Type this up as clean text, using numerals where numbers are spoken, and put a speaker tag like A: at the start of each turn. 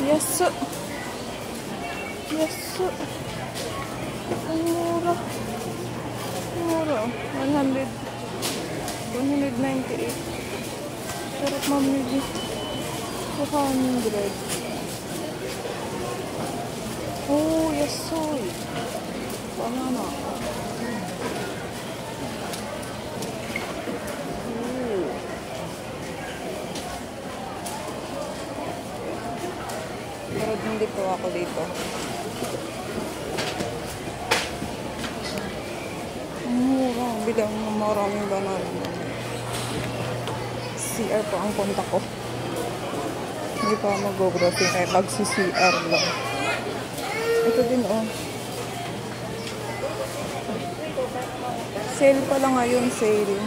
A: Yes. Yes. Ang mura. Mura. 198. Sarap mamili. 200. Oh, yes, soy. Banana. Pero hindi po ako dito. Mura. Bilang maraming banana. CR po ang kontak ko. Hindi pa mag-grocery kaya pag-CR lang. Ito din oh. Sale pa lang ngayon, sale.